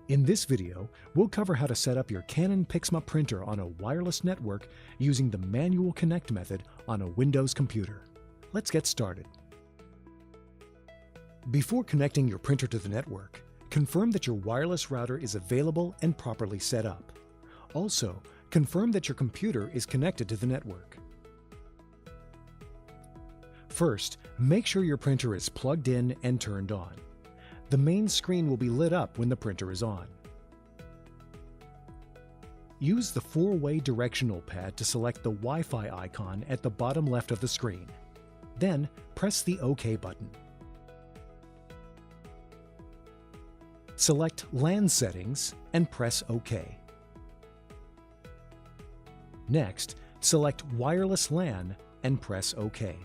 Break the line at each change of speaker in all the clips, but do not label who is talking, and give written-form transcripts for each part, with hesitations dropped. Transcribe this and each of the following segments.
In this video, we'll cover how to set up your Canon PIXMA printer on a wireless network using the manual connect method on a Windows computer. Let's get started. Before connecting your printer to the network, confirm that your wireless router is available and properly set up. Also, confirm that your computer is connected to the network. First, make sure your printer is plugged in and turned on. The main screen will be lit up when the printer is on. Use the 4-way directional pad to select the Wi-Fi icon at the bottom left of the screen. Then, press the OK button. Select LAN settings and press OK. Next, select Wireless LAN and press OK.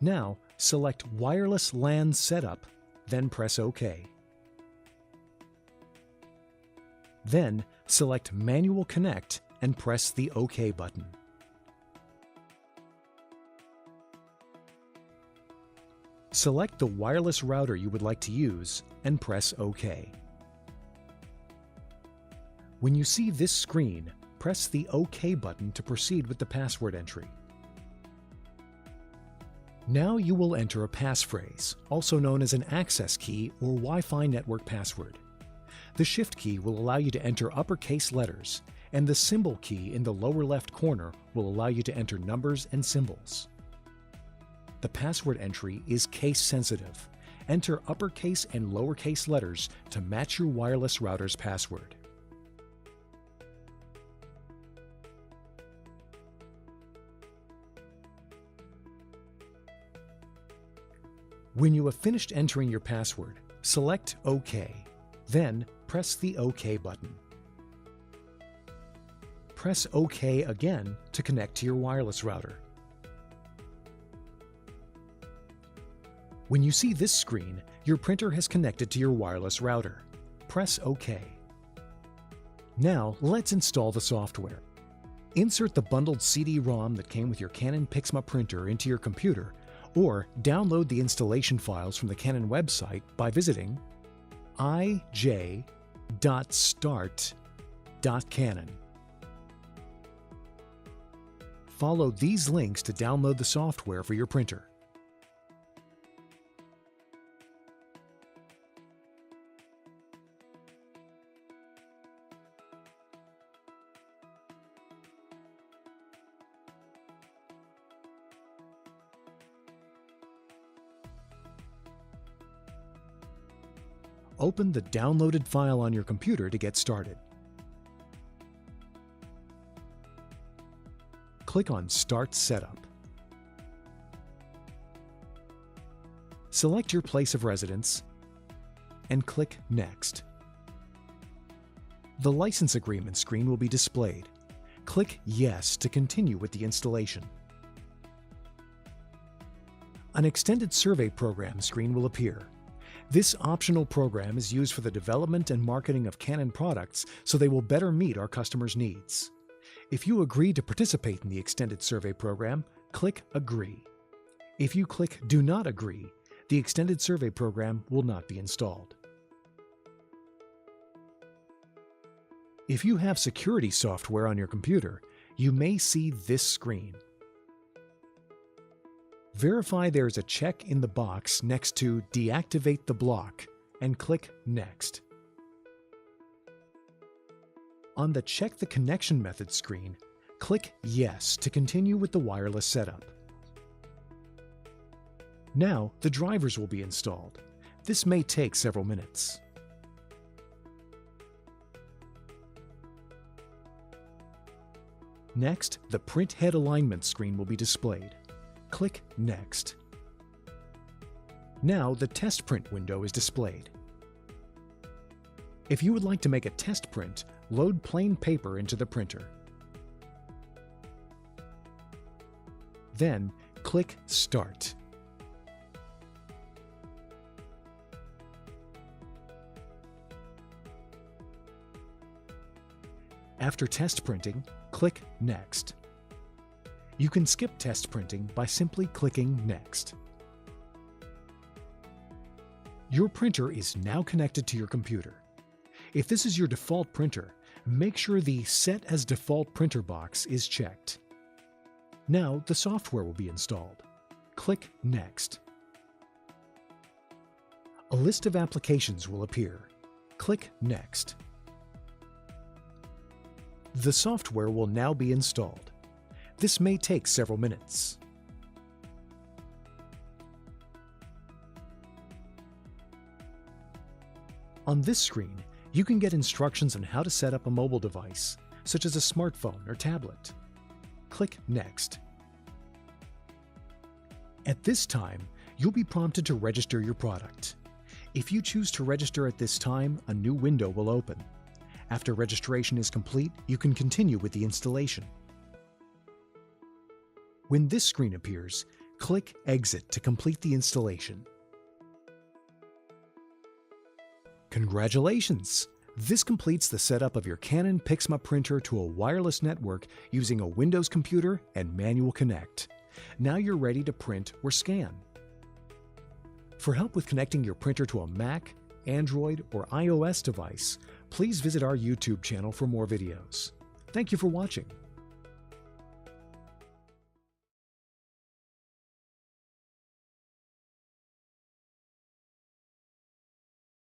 Now, select Wireless LAN Setup, then press OK. Then, select Manual Connect and press the OK button. Select the wireless router you would like to use and press OK. When you see this screen, press the OK button to proceed with the password entry. Now you will enter a passphrase, also known as an access key or Wi-Fi network password. The Shift key will allow you to enter uppercase letters, and the symbol key in the lower left corner will allow you to enter numbers and symbols. The password entry is case sensitive. Enter uppercase and lowercase letters to match your wireless router's password. When you have finished entering your password, select OK. Then, press the OK button. Press OK again to connect to your wireless router. When you see this screen, your printer has connected to your wireless router. Press OK. Now, let's install the software. Insert the bundled CD-ROM that came with your Canon PIXMA printer into your computer, or download the installation files from the Canon website by visiting ij.start.canon. Follow these links to download the software for your printer. Open the downloaded file on your computer to get started. Click on Start Setup. Select your place of residence and click Next. The license agreement screen will be displayed. Click Yes to continue with the installation. An extended survey program screen will appear. This optional program is used for the development and marketing of Canon products so they will better meet our customers' needs. If you agree to participate in the extended survey program, click Agree. If you click Do Not Agree, the extended survey program will not be installed. If you have security software on your computer, you may see this screen. Verify there is a check in the box next to Deactivate the block and click Next. On the Check the Connection Method screen, click Yes to continue with the wireless setup. Now the drivers will be installed. This may take several minutes. Next, the Print Head Alignment screen will be displayed. Click Next. Now the test print window is displayed. If you would like to make a test print, load plain paper into the printer. Then click Start. After test printing, click Next. You can skip test printing by simply clicking Next. Your printer is now connected to your computer. If this is your default printer, make sure the Set as Default Printer box is checked. Now the software will be installed. Click Next. A list of applications will appear. Click Next. The software will now be installed. This may take several minutes. On this screen, you can get instructions on how to set up a mobile device, such as a smartphone or tablet. Click Next. At this time, you'll be prompted to register your product. If you choose to register at this time, a new window will open. After registration is complete, you can continue with the installation. When this screen appears, click Exit to complete the installation. Congratulations! This completes the setup of your Canon PIXMA printer to a wireless network using a Windows computer and manual connect. Now you're ready to print or scan. For help with connecting your printer to a Mac, Android, or iOS device, please visit our YouTube channel for more videos. Thank you for watching.